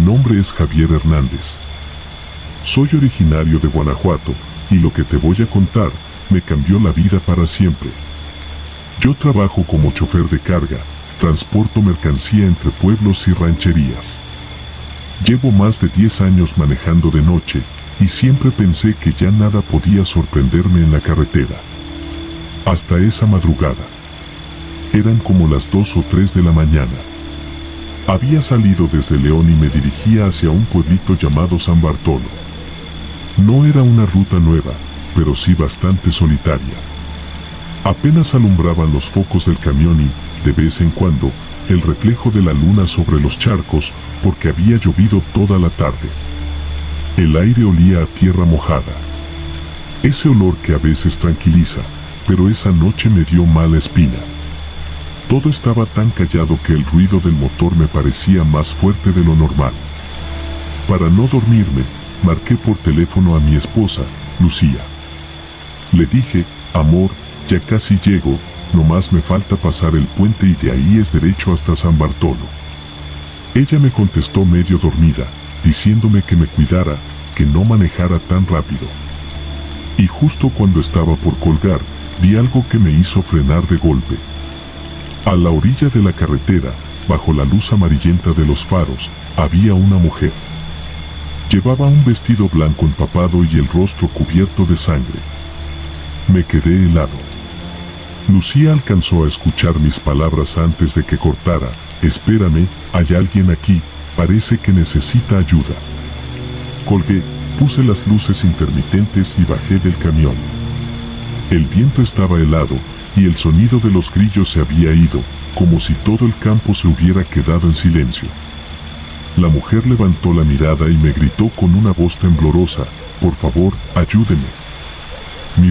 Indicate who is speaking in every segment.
Speaker 1: nombre es Javier Hernández. Soy originario de Guanajuato y lo que te voy a contar me cambió la vida para siempre. Yo trabajo como chofer de carga, transporto mercancía entre pueblos y rancherías. Llevo más de 10 años manejando de noche y siempre pensé que ya nada podía sorprenderme en la carretera. Hasta esa madrugada. Eran como las 2 o 3 de la mañana. Había salido desde León y me dirigía hacia un pueblito llamado San Bartolo. No era una ruta nueva, pero sí bastante solitaria. Apenas alumbraban los focos del camión y, de vez en cuando, el reflejo de la luna sobre los charcos, porque había llovido toda la tarde. El aire olía a tierra mojada. Ese olor que a veces tranquiliza, pero esa noche me dio mala espina. Todo estaba tan callado que el ruido del motor me parecía más fuerte de lo normal. Para no dormirme, marqué por teléfono a mi esposa, Lucía. Le dije, amor, ya casi llego, nomás me falta pasar el puente y de ahí es derecho hasta San Bartolo. Ella me contestó medio dormida, diciéndome que me cuidara, que no manejara tan rápido. Y justo cuando estaba por colgar, vi algo que me hizo frenar de golpe. A la orilla de la carretera, bajo la luz amarillenta de los faros, había una mujer. Llevaba un vestido blanco empapado y el rostro cubierto de sangre. Me quedé helado. Lucía alcanzó a escuchar mis palabras antes de que cortara. Espérame, hay alguien aquí, parece que necesita ayuda. Colgué, puse las luces intermitentes y bajé del camión. El viento estaba helado y el sonido de los grillos se había ido, como si todo el campo se hubiera quedado en silencio. La mujer levantó la mirada y me gritó con una voz temblorosa, por favor, ayúdeme. Mi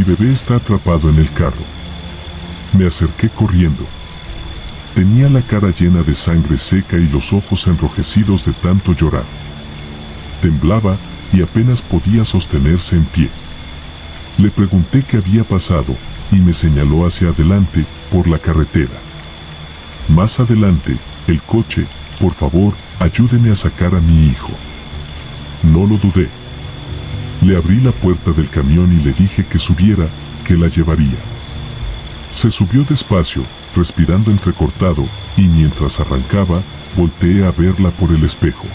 Speaker 1: bebé está atrapado en el carro. Me acerqué corriendo. Tenía la cara llena de sangre seca y los ojos enrojecidos de tanto llorar. Temblaba y apenas podía sostenerse en pie. Le pregunté qué había pasado y me señaló hacia adelante, por la carretera. Más adelante, el coche, por favor, ayúdeme a sacar a mi hijo. No lo dudé. Le abrí la puerta del camión y le dije que subiera, que la llevaría. Se subió despacio, respirando entrecortado, y mientras arrancaba, volteé a verla por el espejo.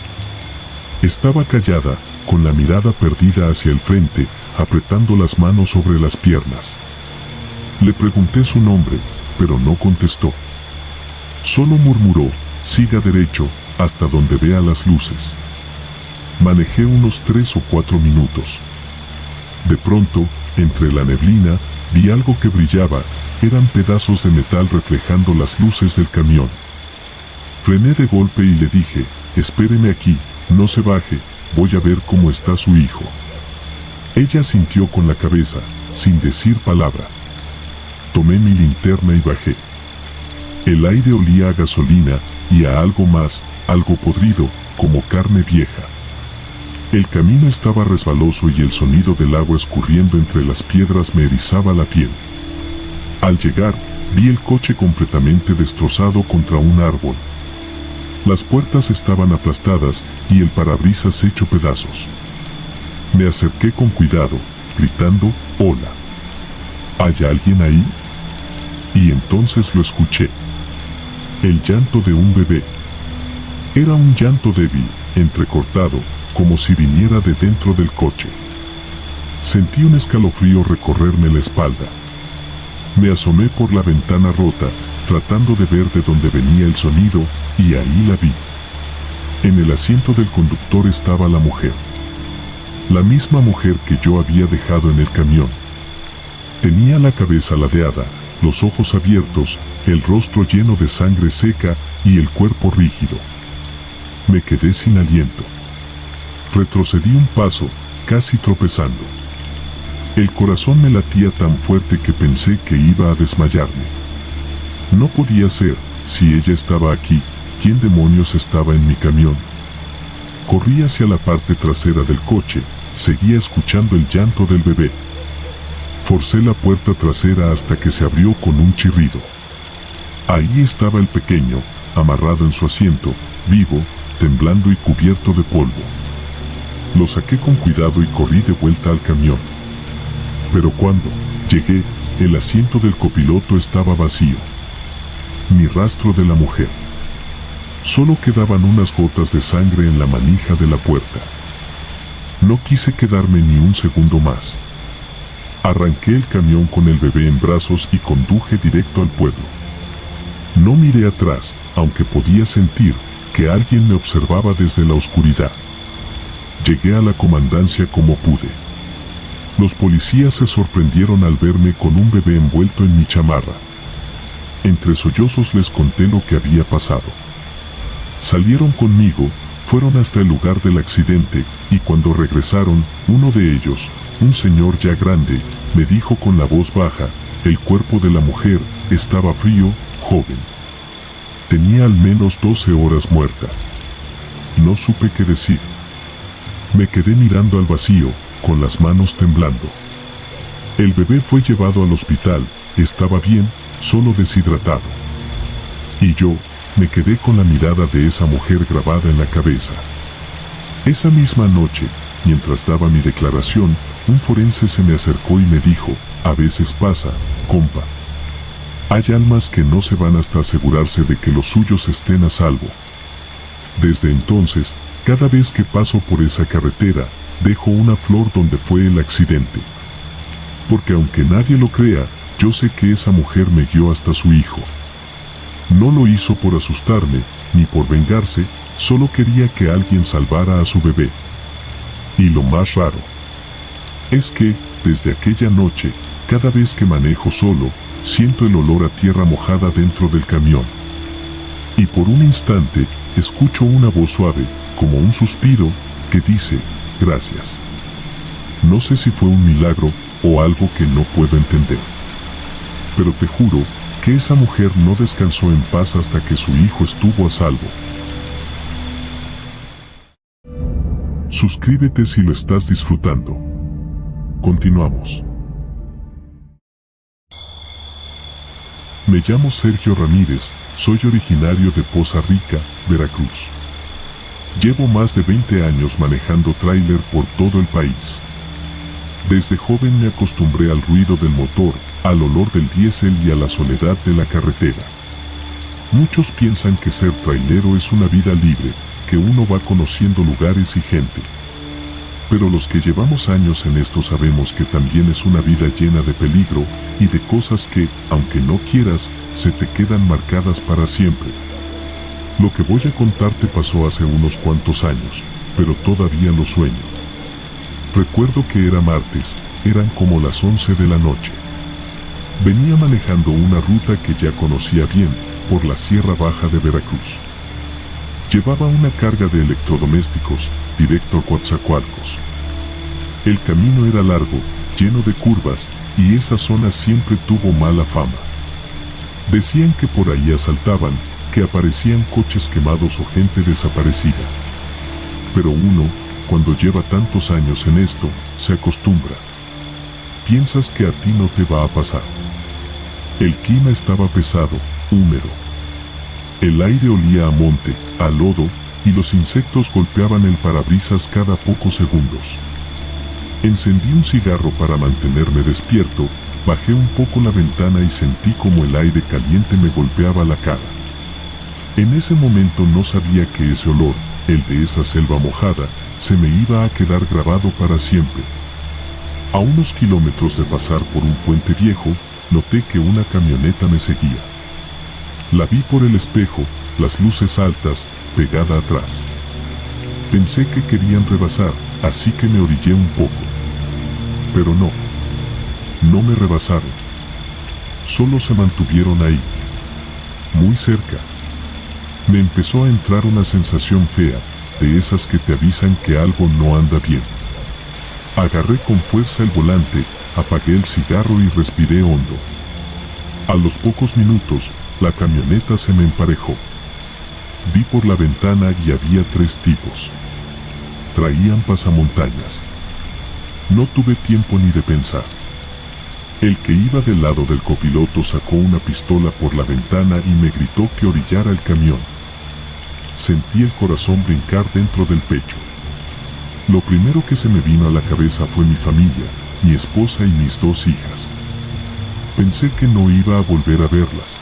Speaker 1: Estaba callada, con la mirada perdida hacia el frente, apretando las manos sobre las piernas. Le pregunté su nombre, pero no contestó. Solo murmuró, siga derecho, hasta donde vea las luces. Manejé unos 3 o 4 minutos. De pronto, entre la neblina, vi algo que brillaba, eran pedazos de metal reflejando las luces del camión. Frené de golpe y le dije, espéreme aquí, no se baje, voy a ver cómo está su hijo. Ella asintió con la cabeza, sin decir palabra. Tomé mi linterna y bajé. El aire olía a gasolina y a algo más, algo podrido, como carne vieja. El camino estaba resbaloso y el sonido del agua escurriendo entre las piedras me erizaba la piel. Al llegar, vi el coche completamente destrozado contra un árbol. Las puertas estaban aplastadas y el parabrisas hecho pedazos. Me acerqué con cuidado, gritando, «Hola. ¿Hay alguien ahí?» Y entonces lo escuché. El llanto de un bebé. Era un llanto débil, entrecortado, como si viniera de dentro del coche. Sentí un escalofrío recorrerme la espalda. Me asomé por la ventana rota, tratando de ver de dónde venía el sonido, y ahí la vi. En el asiento del conductor estaba la mujer. La misma mujer que yo había dejado en el camión. Tenía la cabeza ladeada, los ojos abiertos, el rostro lleno de sangre seca y el cuerpo rígido. Me quedé sin aliento. Retrocedí un paso, casi tropezando. El corazón me latía tan fuerte que pensé que iba a desmayarme. No podía ser, si ella estaba aquí, ¿quién demonios estaba en mi camión? Corrí hacia la parte trasera del coche, seguía escuchando el llanto del bebé. Forcé la puerta trasera hasta que se abrió con un chirrido. Ahí estaba el pequeño, amarrado en su asiento, vivo, temblando y cubierto de polvo. Lo saqué con cuidado y corrí de vuelta al camión. Pero cuando llegué, el asiento del copiloto estaba vacío. Ni rastro de la mujer. Solo quedaban unas gotas de sangre en la manija de la puerta. No quise quedarme ni un segundo más. Arranqué el camión con el bebé en brazos y conduje directo al pueblo. No miré atrás, aunque podía sentir que alguien me observaba desde la oscuridad. Llegué a la comandancia como pude. Los policías se sorprendieron al verme con un bebé envuelto en mi chamarra. Entre sollozos les conté lo que había pasado. Salieron conmigo, fueron hasta el lugar del accidente, y cuando regresaron, uno de ellos, un señor ya grande, me dijo con la voz baja: el cuerpo de la mujer estaba frío, joven. Tenía al menos 12 horas muerta. No supe qué decir. Me quedé mirando al vacío, con las manos temblando. El bebé fue llevado al hospital, estaba bien, solo deshidratado. Y yo, me quedé con la mirada de esa mujer grabada en la cabeza. Esa misma noche, mientras daba mi declaración, un forense se me acercó y me dijo: a veces pasa, compa. Hay almas que no se van hasta asegurarse de que los suyos estén a salvo. Desde entonces, cada vez que paso por esa carretera, dejo una flor donde fue el accidente. Porque aunque nadie lo crea, yo sé que esa mujer me guió hasta su hijo. No lo hizo por asustarme, ni por vengarse, solo quería que alguien salvara a su bebé. Y lo más raro es que, desde aquella noche, cada vez que manejo solo, siento el olor a tierra mojada dentro del camión. Y por un instante, escucho una voz suave, como un suspiro, que dice: gracias. No sé si fue un milagro, o algo que no puedo entender. Pero te juro que esa mujer no descansó en paz hasta que su hijo estuvo a salvo. Suscríbete si lo estás disfrutando. Continuamos. Me llamo Sergio Ramírez, soy originario de Poza Rica, Veracruz. Llevo más de 20 años manejando tráiler por todo el país. Desde joven me acostumbré al ruido del motor, al olor del diésel y a la soledad de la carretera. Muchos piensan que ser trailero es una vida libre, que uno va conociendo lugares y gente. Pero los que llevamos años en esto sabemos que también es una vida llena de peligro y de cosas que, aunque no quieras, se te quedan marcadas para siempre. Lo que voy a contarte pasó hace unos cuantos años, pero todavía lo sueño. Recuerdo que era martes, eran como las 11 de la noche. Venía manejando una ruta que ya conocía bien, por la Sierra Baja de Veracruz. Llevaba una carga de electrodomésticos, directo a Coatzacoalcos. El camino era largo, lleno de curvas, y esa zona siempre tuvo mala fama. Decían que por ahí asaltaban, que aparecían coches quemados o gente desaparecida. Pero uno, cuando lleva tantos años en esto, se acostumbra. Piensas que a ti no te va a pasar. El clima estaba pesado, húmedo. El aire olía a monte, a lodo, y los insectos golpeaban el parabrisas cada pocos segundos. Encendí un cigarro para mantenerme despierto, bajé un poco la ventana y sentí como el aire caliente me golpeaba la cara. En ese momento no sabía que ese olor, el de esa selva mojada, se me iba a quedar grabado para siempre. A unos kilómetros de pasar por un puente viejo, noté que una camioneta me seguía. La vi por el espejo, las luces altas, pegada atrás. Pensé que querían rebasar, así que me orillé un poco. Pero no me rebasaron. Solo se mantuvieron ahí, muy cerca. Me empezó a entrar una sensación fea, de esas que te avisan que algo no anda bien. Agarré con fuerza el volante, apagué el cigarro y respiré hondo. A los pocos minutos, la camioneta se me emparejó. Vi por la ventana y había 3 tipos. Traían pasamontañas. No tuve tiempo ni de pensar. El que iba del lado del copiloto sacó una pistola por la ventana y me gritó que orillara el camión. Sentí el corazón brincar dentro del pecho. Lo primero que se me vino a la cabeza fue mi familia, mi esposa y mis 2 hijas. Pensé que no iba a volver a verlas.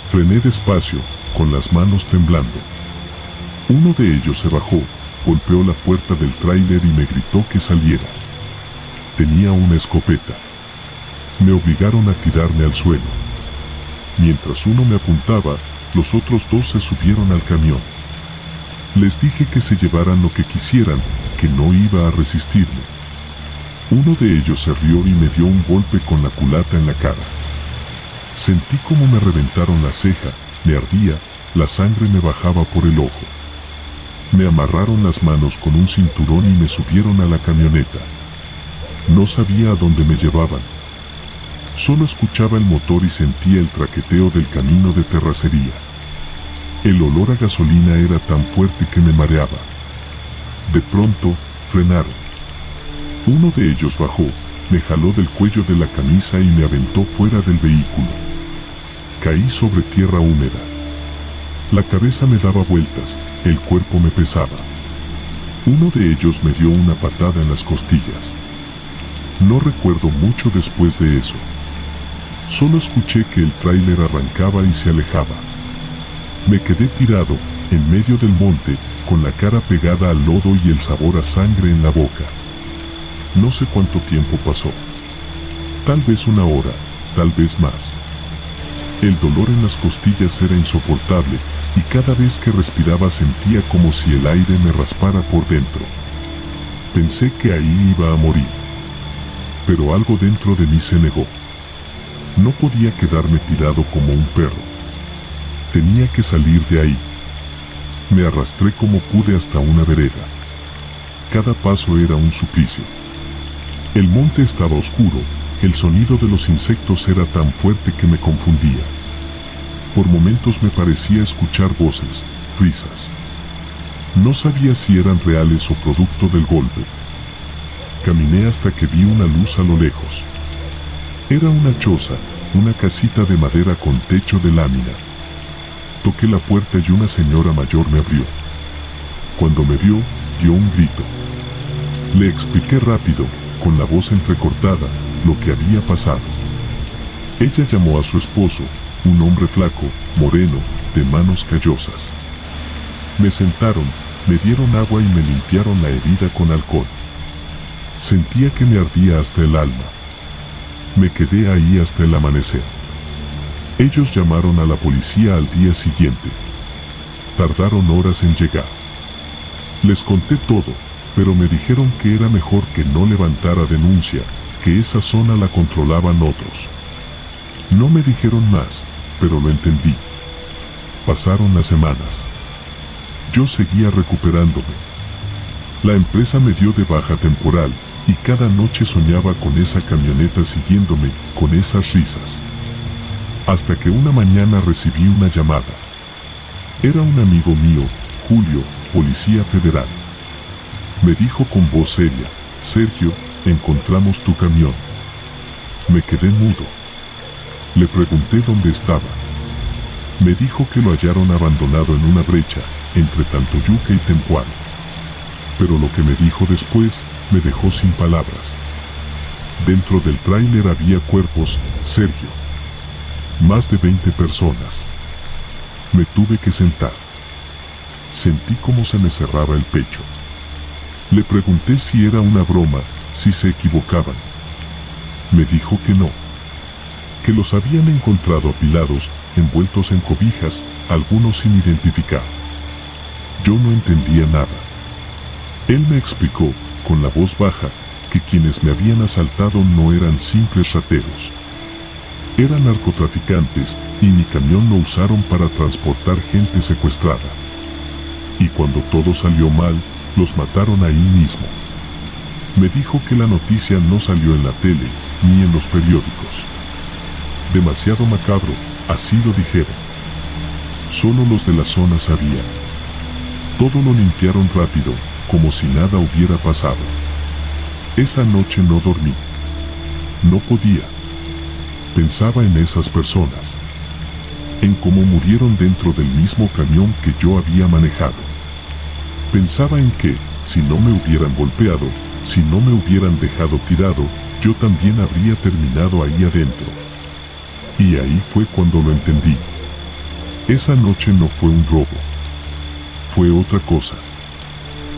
Speaker 1: Frené despacio, con las manos temblando. Uno de ellos se bajó, golpeó la puerta del tráiler y me gritó que saliera. Tenía una escopeta. Me obligaron a tirarme al suelo. Mientras uno me apuntaba, los otros 2 se subieron al camión. Les dije que se llevaran lo que quisieran, que no iba a resistirme. Uno de ellos se rió y me dio un golpe con la culata en la cara. Sentí como me reventaron la ceja, me ardía, la sangre me bajaba por el ojo. Me amarraron las manos con un cinturón y me subieron a la camioneta. No sabía a dónde me llevaban. Solo escuchaba el motor y sentía el traqueteo del camino de terracería. El olor a gasolina era tan fuerte que me mareaba. De pronto, frenaron. Uno de ellos bajó, me jaló del cuello de la camisa y me aventó fuera del vehículo. Caí sobre tierra húmeda. La cabeza me daba vueltas, el cuerpo me pesaba. Uno de ellos me dio una patada en las costillas. No recuerdo mucho después de eso. Solo escuché que el tráiler arrancaba y se alejaba. Me quedé tirado, en medio del monte, con la cara pegada al lodo y el sabor a sangre en la boca. No sé cuánto tiempo pasó. Tal vez 1 hora, tal vez más. El dolor en las costillas era insoportable, y cada vez que respiraba sentía como si el aire me raspara por dentro. Pensé que ahí iba a morir. Pero algo dentro de mí se negó. No podía quedarme tirado como un perro. Tenía que salir de ahí. Me arrastré como pude hasta una vereda. Cada paso era un suplicio. El monte estaba oscuro, el sonido de los insectos era tan fuerte que me confundía. Por momentos me parecía escuchar voces, risas. No sabía si eran reales o producto del golpe. Caminé hasta que vi una luz a lo lejos. Era una choza, una casita de madera con techo de lámina. Toqué la puerta y una señora mayor me abrió. Cuando me vio, dio un grito. Le expliqué rápido, con la voz entrecortada, lo que había pasado. Ella llamó a su esposo, un hombre flaco, moreno, de manos callosas. Me sentaron, me dieron agua y me limpiaron la herida con alcohol. Sentía que me ardía hasta el alma. Me quedé ahí hasta el amanecer. Ellos llamaron a la policía al día siguiente. Tardaron horas en llegar. Les conté todo, pero me dijeron que era mejor que no levantara denuncia, que esa zona la controlaban otros. No me dijeron más, pero lo entendí. Pasaron las semanas. Yo seguía recuperándome. La empresa me dio de baja temporal, y cada noche soñaba con esa camioneta siguiéndome, con esas risas. Hasta que una mañana recibí una llamada. Era un amigo mío, Julio, policía federal. Me dijo con voz seria: Sergio, encontramos tu camión. Me quedé mudo. Le pregunté dónde estaba. Me dijo que lo hallaron abandonado en una brecha, entre Tantoyuca y Tempuán. Pero lo que me dijo después, me dejó sin palabras. Dentro del tráiler había cuerpos, Sergio. Más de 20 personas. Me tuve que sentar. Sentí como se me cerraba el pecho. Le pregunté si era una broma, si se equivocaban. Me dijo que no. Que los habían encontrado apilados, envueltos en cobijas, algunos sin identificar. Yo no entendía nada. Él me explicó, con la voz baja, que quienes me habían asaltado no eran simples rateros. Eran narcotraficantes, y mi camión lo usaron para transportar gente secuestrada. Y cuando todo salió mal, los mataron ahí mismo. Me dijo que la noticia no salió en la tele, ni en los periódicos. Demasiado macabro, así lo dijeron. Solo los de la zona sabían. Todo lo limpiaron rápido, como si nada hubiera pasado. Esa noche no dormí. No podía. Pensaba en esas personas, en cómo murieron dentro del mismo camión que yo había manejado. Pensaba en que, si no me hubieran golpeado, si no me hubieran dejado tirado, yo también habría terminado ahí adentro. Y ahí fue cuando lo entendí. Esa noche no fue un robo. Fue otra cosa.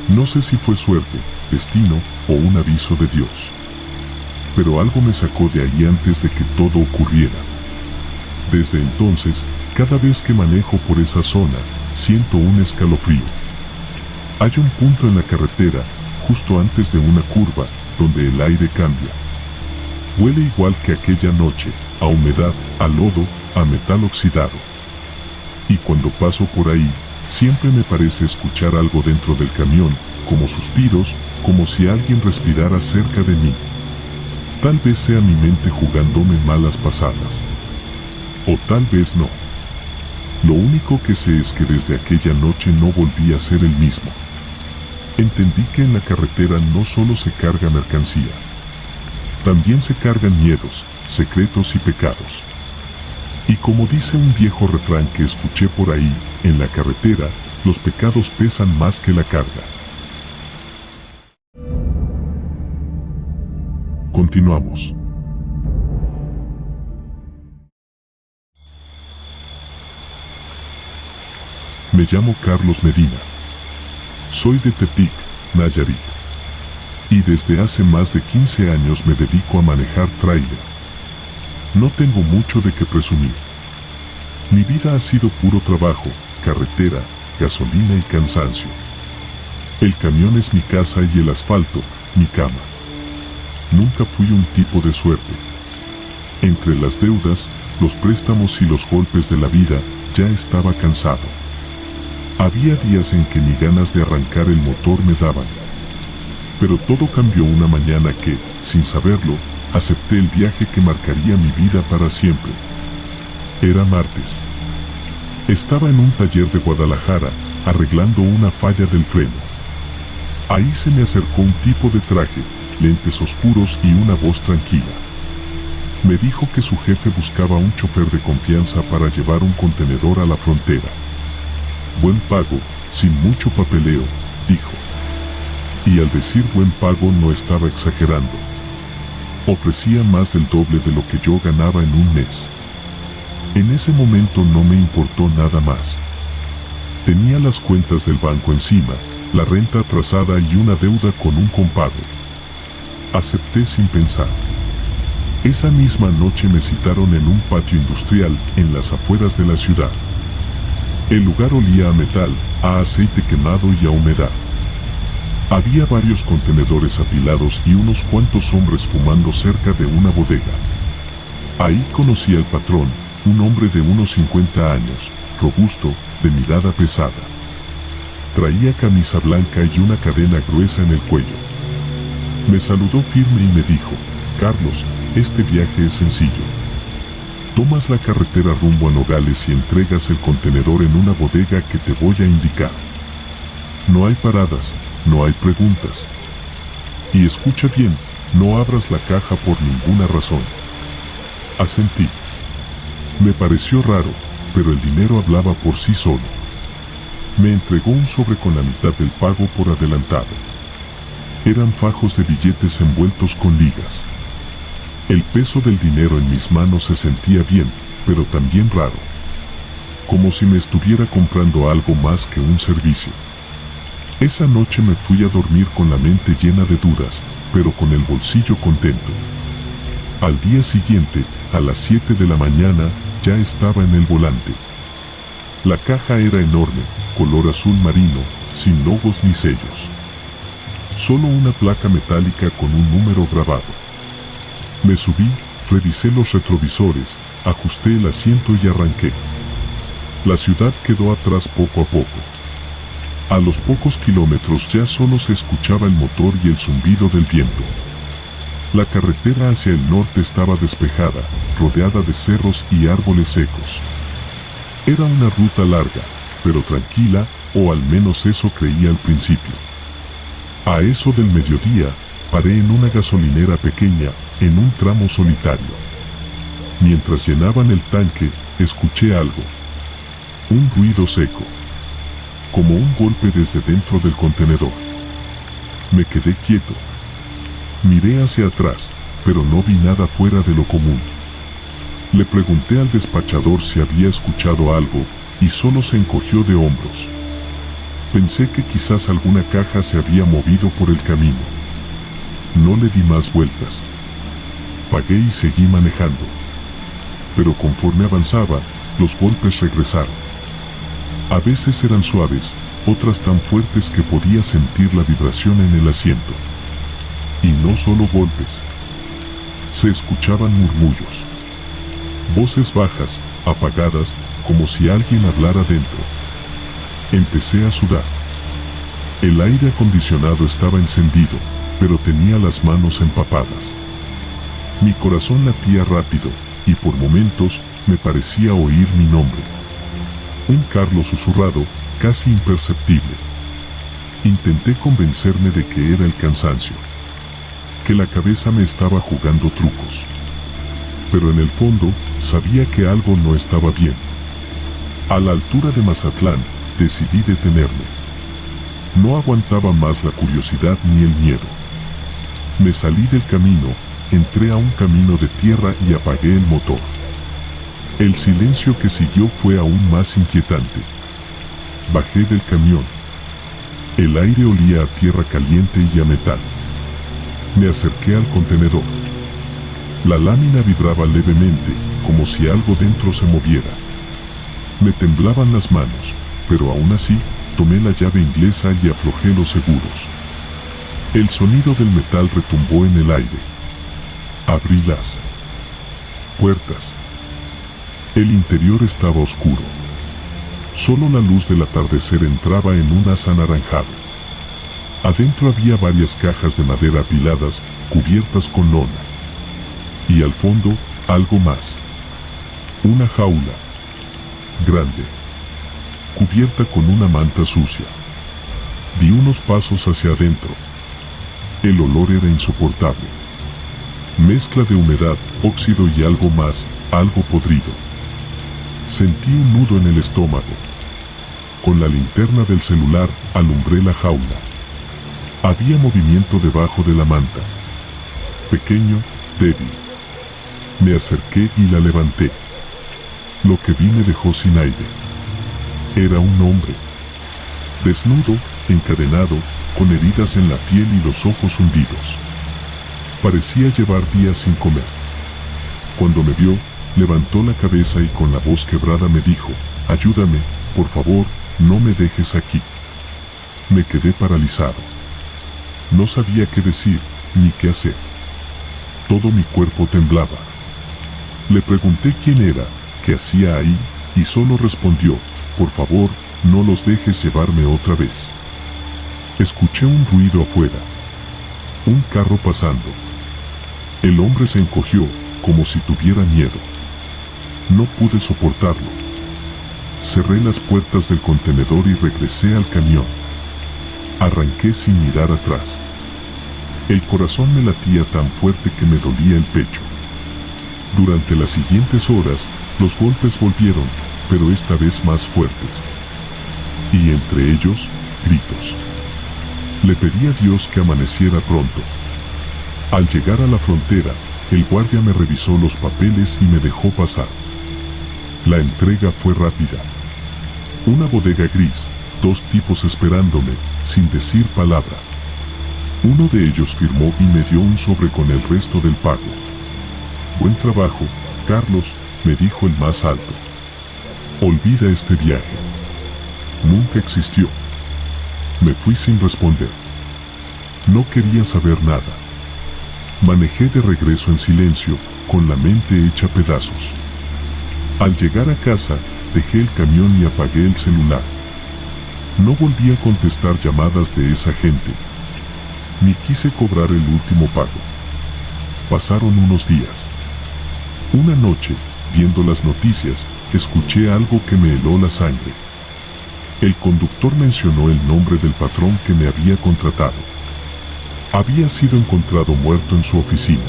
Speaker 1: No sé si fue suerte, destino o un aviso de Dios. Pero algo me sacó de ahí antes de que todo ocurriera. Desde entonces, cada vez que manejo por esa zona, siento un escalofrío. Hay un punto en la carretera, justo antes de una curva, donde el aire cambia. Huele igual que aquella noche, a humedad, a lodo, a metal oxidado. Y cuando paso por ahí, siempre me parece escuchar algo dentro del camión, como suspiros, como si alguien respirara cerca de mí. Tal vez sea mi mente jugándome malas pasadas. O tal vez no. Lo único que sé es que desde aquella noche no volví a ser el mismo. Entendí que en la carretera no solo se carga mercancía. También se cargan miedos, secretos y pecados. Y como dice un viejo refrán que escuché por ahí, en la carretera, los pecados pesan más que la carga. Continuamos. Me llamo Carlos Medina. Soy de Tepic, Nayarit. Y desde hace más de 15 años me dedico a manejar tráiler. No tengo mucho de qué presumir. Mi vida ha sido puro trabajo, carretera, gasolina y cansancio. El camión es mi casa y el asfalto, mi cama. Nunca fui un tipo de suerte. Entre las deudas, los préstamos y los golpes de la vida, ya estaba cansado. Había días en que ni ganas de arrancar el motor me daban. Pero todo cambió una mañana que, sin saberlo, acepté el viaje que marcaría mi vida para siempre. Era martes. Estaba en un taller de Guadalajara, arreglando una falla del freno. Ahí se me acercó un tipo de traje, lentes oscuros y una voz tranquila. Me dijo que su jefe buscaba un chofer de confianza para llevar un contenedor a la frontera. Buen pago, sin mucho papeleo, dijo. Y al decir buen pago no estaba exagerando. Ofrecía más del doble de lo que yo ganaba en un mes. En ese momento no me importó nada más. Tenía las cuentas del banco encima, la renta atrasada y una deuda con un compadre. Acepté sin pensar. Esa misma noche me citaron en un patio industrial en las afueras de la ciudad. El lugar olía a metal, a aceite quemado y a humedad. Había varios contenedores apilados y unos cuantos hombres fumando cerca de una bodega. Ahí conocí al patrón, un hombre de unos 50 años, robusto, de mirada pesada. Traía camisa blanca y una cadena gruesa en el cuello. Me saludó firme y me dijo: Carlos, este viaje es sencillo. Tomas la carretera rumbo a Nogales y entregas el contenedor en una bodega que te voy a indicar. No hay paradas, no hay preguntas. Y escucha bien, no abras la caja por ninguna razón. Asentí. Me pareció raro, pero el dinero hablaba por sí solo. Me entregó un sobre con la mitad del pago por adelantado. Eran fajos de billetes envueltos con ligas. El peso del dinero en mis manos se sentía bien, pero también raro. Como si me estuviera comprando algo más que un servicio. Esa noche me fui a dormir con la mente llena de dudas, pero con el bolsillo contento. Al día siguiente, a las 7 de la mañana, ya estaba en el volante. La caja era enorme, color azul marino, sin logos ni sellos. Solo una placa metálica con un número grabado. Me subí, revisé los retrovisores, ajusté el asiento y arranqué. La ciudad quedó atrás poco a poco. A los pocos kilómetros ya solo se escuchaba el motor y el zumbido del viento. La carretera hacia el norte estaba despejada, rodeada de cerros y árboles secos. Era una ruta larga, pero tranquila, o al menos eso creía al principio. A eso del mediodía, paré en una gasolinera pequeña, en un tramo solitario. Mientras llenaban el tanque, escuché algo. Un ruido seco. Como un golpe desde dentro del contenedor. Me quedé quieto. Miré hacia atrás, pero no vi nada fuera de lo común. Le pregunté al despachador si había escuchado algo, y solo se encogió de hombros. Pensé que quizás alguna caja se había movido por el camino. No le di más vueltas. Pagué y seguí manejando. Pero conforme avanzaba, los golpes regresaron. A veces eran suaves, otras tan fuertes que podía sentir la vibración en el asiento. Y no solo golpes. Se escuchaban murmullos. Voces bajas, apagadas, como si alguien hablara dentro. Empecé a sudar. El aire acondicionado estaba encendido, pero tenía las manos empapadas. Mi corazón latía rápido, y por momentos me parecía oír mi nombre. Un Carlos susurrado, casi imperceptible. Intenté convencerme de que era el cansancio, que la cabeza me estaba jugando trucos. Pero en el fondo, sabía que algo no estaba bien. A la altura de Mazatlán, decidí detenerme. No aguantaba más la curiosidad ni el miedo. Me salí del camino, entré a un camino de tierra y apagué el motor. El silencio que siguió fue aún más inquietante. Bajé del camión. El aire olía a tierra caliente y a metal. Me acerqué al contenedor. La lámina vibraba levemente, como si algo dentro se moviera. Me temblaban las manos, pero aún así, tomé la llave inglesa y aflojé los seguros. El sonido del metal retumbó en el aire. Abrí las puertas. El interior estaba oscuro. Solo la luz del atardecer entraba en un haz anaranjado. Adentro había varias cajas de madera apiladas, cubiertas con lona. Y al fondo, algo más. Una jaula. Grande. Cubierta con una manta sucia. Di unos pasos hacia adentro. El olor era insoportable. Mezcla de humedad, óxido y algo más, algo podrido. Sentí un nudo en el estómago. Con la linterna del celular, alumbré la jaula. Había movimiento debajo de la manta. Pequeño, débil. Me acerqué y la levanté. Lo que vi me dejó sin aire. Era un hombre. Desnudo, encadenado, con heridas en la piel y los ojos hundidos. Parecía llevar días sin comer. Cuando me vio, levantó la cabeza y con la voz quebrada me dijo: «Ayúdame, por favor, no me dejes aquí». Me quedé paralizado. No sabía qué decir, ni qué hacer. Todo mi cuerpo temblaba. Le pregunté quién era, qué hacía ahí, y solo respondió: «Por favor, no los dejes llevarme otra vez». Escuché un ruido afuera. Un carro pasando. El hombre se encogió, como si tuviera miedo. No pude soportarlo. Cerré las puertas del contenedor y regresé al camión. Arranqué sin mirar atrás. El corazón me latía tan fuerte que me dolía el pecho. Durante las siguientes horas, los golpes volvieron, pero esta vez más fuertes. Y entre ellos, gritos. Le pedí a Dios que amaneciera pronto. Al llegar a la frontera, el guardia me revisó los papeles y me dejó pasar. La entrega fue rápida. Una bodega gris, 2 tipos esperándome, sin decir palabra. Uno de ellos firmó y me dio un sobre con el resto del pago. «Buen trabajo, Carlos», me dijo el más alto. «Olvida este viaje. Nunca existió». Me fui sin responder. No quería saber nada. Manejé de regreso en silencio, con la mente hecha pedazos. Al llegar a casa, dejé el camión y apagué el celular. No volví a contestar llamadas de esa gente. Ni quise cobrar el último pago. Pasaron unos días. Una noche, viendo las noticias, escuché algo que me heló la sangre. El conductor mencionó el nombre del patrón que me había contratado. Había sido encontrado muerto en su oficina.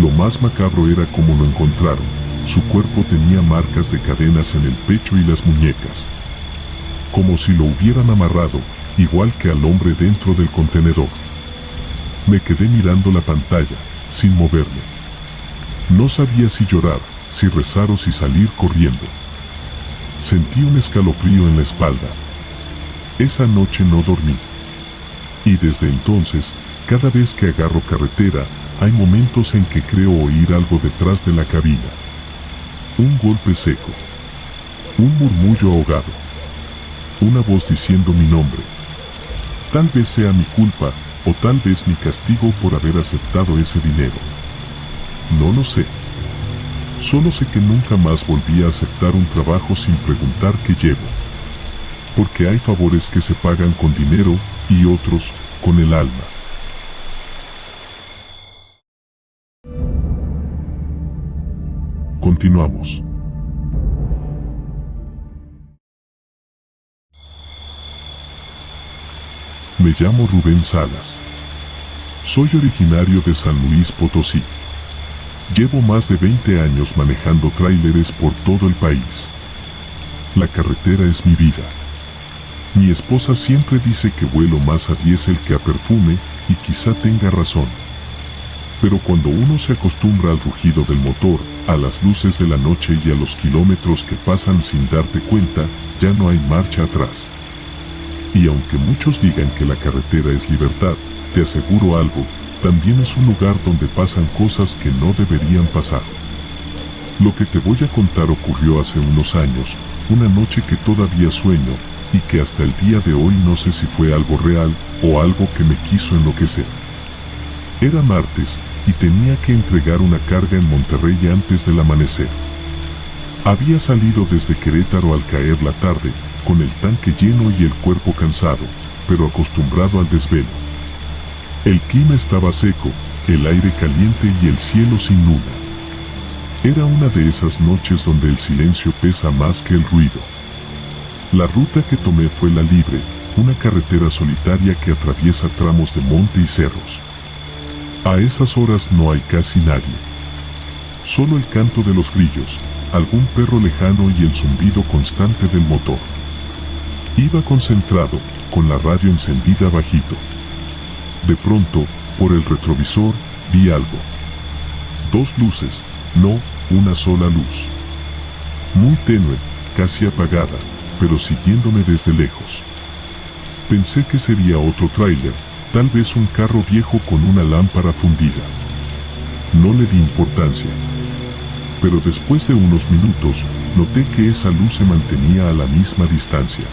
Speaker 1: Lo más macabro era cómo lo encontraron. Su cuerpo tenía marcas de cadenas en el pecho y las muñecas, como si lo hubieran amarrado, igual que al hombre dentro del contenedor. Me quedé mirando la pantalla, sin moverme. No sabía si llorar, si rezar o si salir corriendo. Sentí un escalofrío en la espalda. Esa noche no dormí. Y desde entonces, cada vez que agarro carretera, hay momentos en que creo oír algo detrás de la cabina. Un golpe seco. Un murmullo ahogado. Una voz diciendo mi nombre. Tal vez sea mi culpa, o tal vez mi castigo por haber aceptado ese dinero. No lo sé. Solo sé que nunca más volví a aceptar un trabajo sin preguntar qué llevo. Porque hay favores que se pagan con dinero y otros con el alma. Continuamos. Me llamo Rubén Salas. Soy originario de San Luis Potosí. Llevo más de 20 años manejando tráileres por todo el país. La carretera es mi vida. Mi esposa siempre dice que vuelo más a diésel que a perfume, y quizá tenga razón. Pero cuando uno se acostumbra al rugido del motor, a las luces de la noche y a los kilómetros que pasan sin darte cuenta, ya no hay marcha atrás. Y aunque muchos digan que la carretera es libertad, te aseguro algo, también es un lugar donde pasan cosas que no deberían pasar. Lo que te voy a contar ocurrió hace unos años, una noche que todavía sueño, y que hasta el día de hoy no sé si fue algo real o algo que me quiso enloquecer. Era martes, y tenía que entregar una carga en Monterrey antes del amanecer. Había salido desde Querétaro al caer la tarde, con el tanque lleno y el cuerpo cansado, pero acostumbrado al desvelo. El clima estaba seco, el aire caliente y el cielo sin nubes. Era una de esas noches donde el silencio pesa más que el ruido. La ruta que tomé fue la Libre, una carretera solitaria que atraviesa tramos de monte y cerros. A esas horas no hay casi nadie. Solo el canto de los grillos, algún perro lejano y el zumbido constante del motor. Iba concentrado, con la radio encendida bajito. De pronto, por el retrovisor, vi algo. Dos luces, no una sola luz. Muy tenue, casi apagada, pero siguiéndome desde lejos. Pensé que sería otro tráiler, tal vez un carro viejo con una lámpara fundida. No le di importancia. Pero después de unos minutos, noté que esa luz se mantenía a la misma distancia.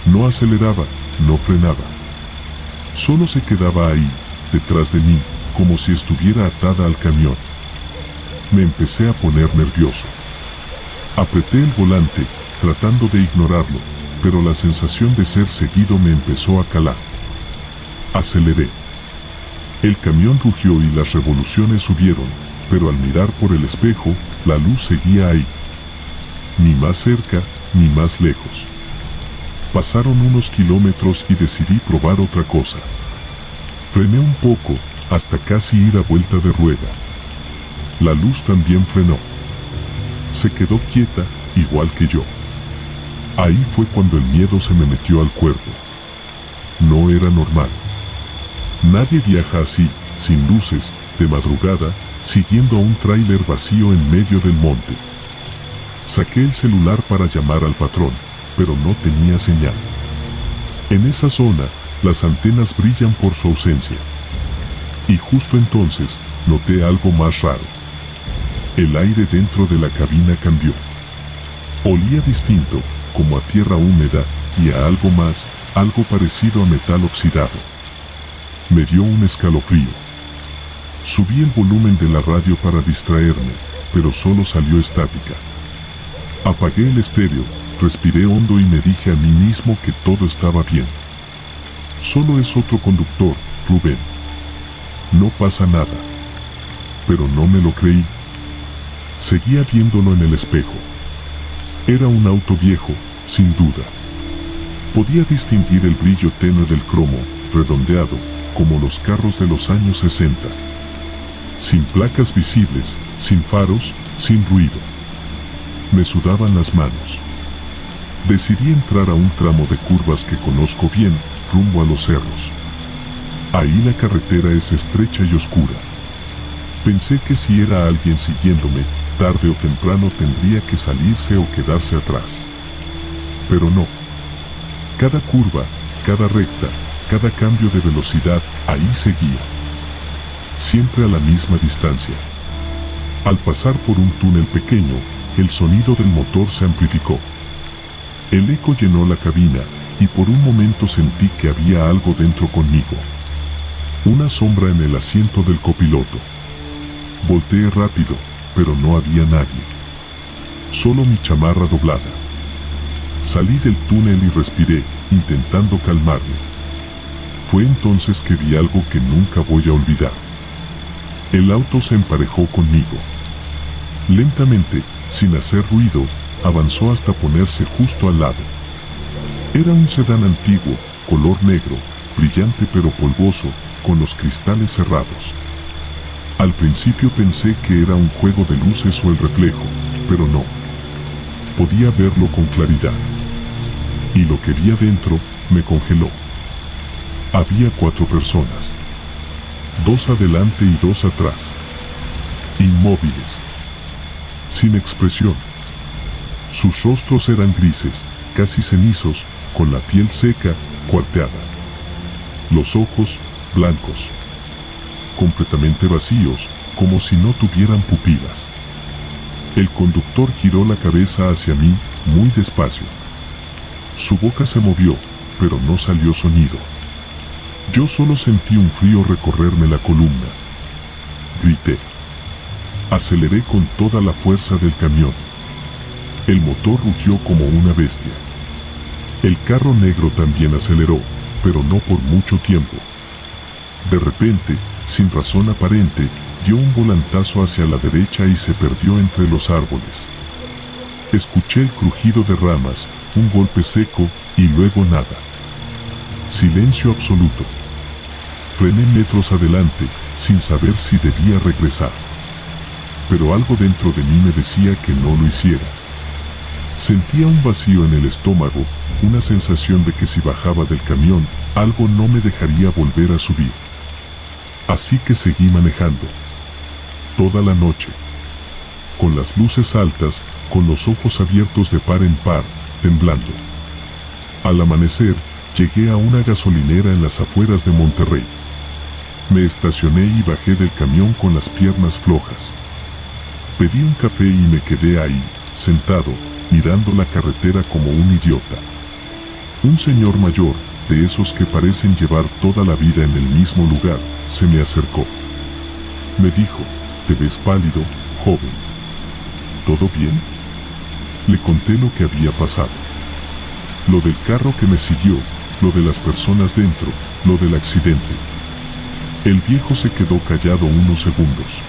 Speaker 1: No aceleraba, no frenaba. Solo se quedaba ahí, detrás de mí, como si estuviera atada al camión. Me empecé a poner nervioso. Apreté el volante, tratando de ignorarlo, pero la sensación de ser seguido me empezó a calar. Aceleré. El camión rugió y las revoluciones subieron, pero al mirar por el espejo, la luz seguía ahí. Ni más cerca, ni más lejos. Pasaron unos kilómetros y decidí probar otra cosa. Frené un poco, hasta casi ir a vuelta de rueda. La luz también frenó. Se quedó quieta, igual que yo. Ahí fue cuando el miedo se me metió al cuerpo. No era normal. Nadie viaja así, sin luces, de madrugada, siguiendo a un tráiler vacío en medio del monte. Saqué el celular para llamar al patrón, pero no tenía señal. En esa zona, las antenas brillan por su ausencia. Y justo entonces, noté algo más raro. El aire dentro de la cabina cambió. Olía distinto, como a tierra húmeda, y a algo más, algo parecido a metal oxidado. Me dio un escalofrío. Subí el volumen de la radio para distraerme, pero solo salió estática. Apagué el estéreo, respiré hondo y me dije a mí mismo que todo estaba bien. Solo es otro conductor, Rubén. No pasa nada. Pero no me lo creí. Seguía viéndolo en el espejo. Era un auto viejo, sin duda. Podía distinguir el brillo tenue del cromo, redondeado, como los carros de los años 60. sin placas visibles, sin faros, sin ruido. Me sudaban las manos. Decidí entrar a un tramo de curvas que conozco bien, rumbo a los cerros. Ahí la carretera es estrecha y oscura. Pensé que si era alguien siguiéndome, tarde o temprano tendría que salirse o quedarse atrás. Pero no. Cada curva, cada recta, cada cambio de velocidad, ahí seguía. Siempre a la misma distancia. Al pasar por un túnel pequeño, el sonido del motor se amplificó. El eco llenó la cabina y por un momento sentí que había algo dentro conmigo. Una sombra en el asiento del copiloto. Volteé rápido, pero no había nadie. Solo mi chamarra doblada. Salí del túnel y respiré, intentando calmarme. Fue entonces que vi algo que nunca voy a olvidar. El auto se emparejó conmigo. Lentamente, sin hacer ruido, avanzó hasta ponerse justo al lado. Era un sedán antiguo, color negro, brillante pero polvoso, con los cristales cerrados. Al principio pensé que era un juego de luces o el reflejo, pero no. Podía verlo con claridad. Y lo que vi adentro me congeló. Había 4 personas. 2 adelante y 2 atrás. Inmóviles. Sin expresión. Sus rostros eran grises, casi cenizos, con la piel seca, cuarteada. Los ojos, blancos. Completamente vacíos, como si no tuvieran pupilas. El conductor giró la cabeza hacia mí, muy despacio. Su boca se movió, pero no salió sonido. Yo solo sentí un frío recorrerme la columna. Grité. Aceleré con toda la fuerza del camión. El motor rugió como una bestia. El carro negro también aceleró, pero no por mucho tiempo. De repente, sin razón aparente, dio un volantazo hacia la derecha y se perdió entre los árboles. Escuché el crujido de ramas, un golpe seco, y luego nada. Silencio absoluto. Frené metros adelante, sin saber si debía regresar. Pero algo dentro de mí me decía que no lo hiciera. Sentía un vacío en el estómago, una sensación de que si bajaba del camión, algo no me dejaría volver a subir. Así que seguí manejando. Toda la noche. Con las luces altas, con los ojos abiertos de par en par, temblando. Al amanecer, llegué a una gasolinera en las afueras de Monterrey. Me estacioné y bajé del camión con las piernas flojas. Pedí un café y me quedé ahí, sentado, mirando la carretera como un idiota. Un señor mayor, de esos que parecen llevar toda la vida en el mismo lugar, se me acercó. Me dijo, «¿Te ves pálido, joven? ¿Todo bien?» Le conté lo que había pasado. Lo del carro que me siguió, lo de las personas dentro, lo del accidente. El viejo se quedó callado unos segundos.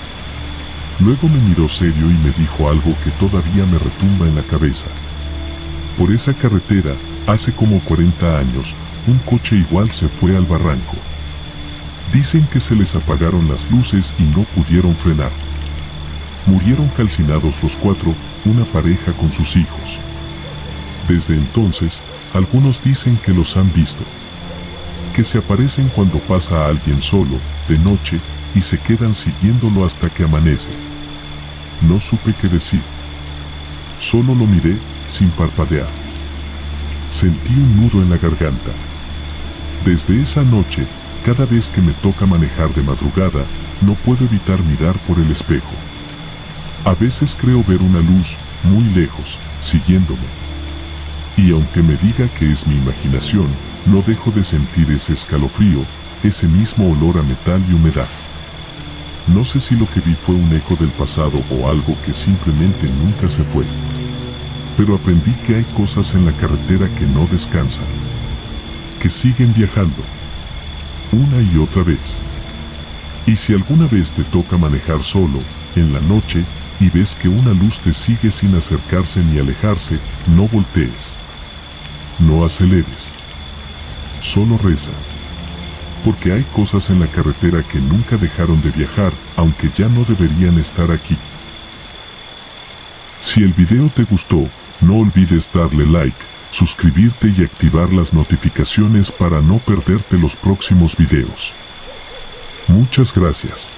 Speaker 1: Luego me miró serio y me dijo algo que todavía me retumba en la cabeza. Por esa carretera, hace como 40 años, un coche igual se fue al barranco. Dicen que se les apagaron las luces y no pudieron frenar. Murieron calcinados los 4, una pareja con sus hijos. Desde entonces, algunos dicen que los han visto. Que se aparecen cuando pasa a alguien solo, de noche, y se quedan siguiéndolo hasta que amanece. No supe qué decir. Solo lo miré, sin parpadear. Sentí un nudo en la garganta. Desde esa noche, cada vez que me toca manejar de madrugada, no puedo evitar mirar por el espejo. A veces creo ver una luz, muy lejos, siguiéndome. Y aunque me diga que es mi imaginación, no dejo de sentir ese escalofrío, ese mismo olor a metal y humedad. No sé si lo que vi fue un eco del pasado o algo que simplemente nunca se fue. Pero aprendí que hay cosas en la carretera que no descansan. Que siguen viajando. Una y otra vez. Y si alguna vez te toca manejar solo, en la noche, y ves que una luz te sigue sin acercarse ni alejarse, no voltees. No aceleres. Solo reza. porque hay cosas en la carretera que nunca dejaron de viajar, aunque ya no deberían estar aquí. Si el video te gustó, no olvides darle like, suscribirte y activar las notificaciones para no perderte los próximos videos. Muchas gracias.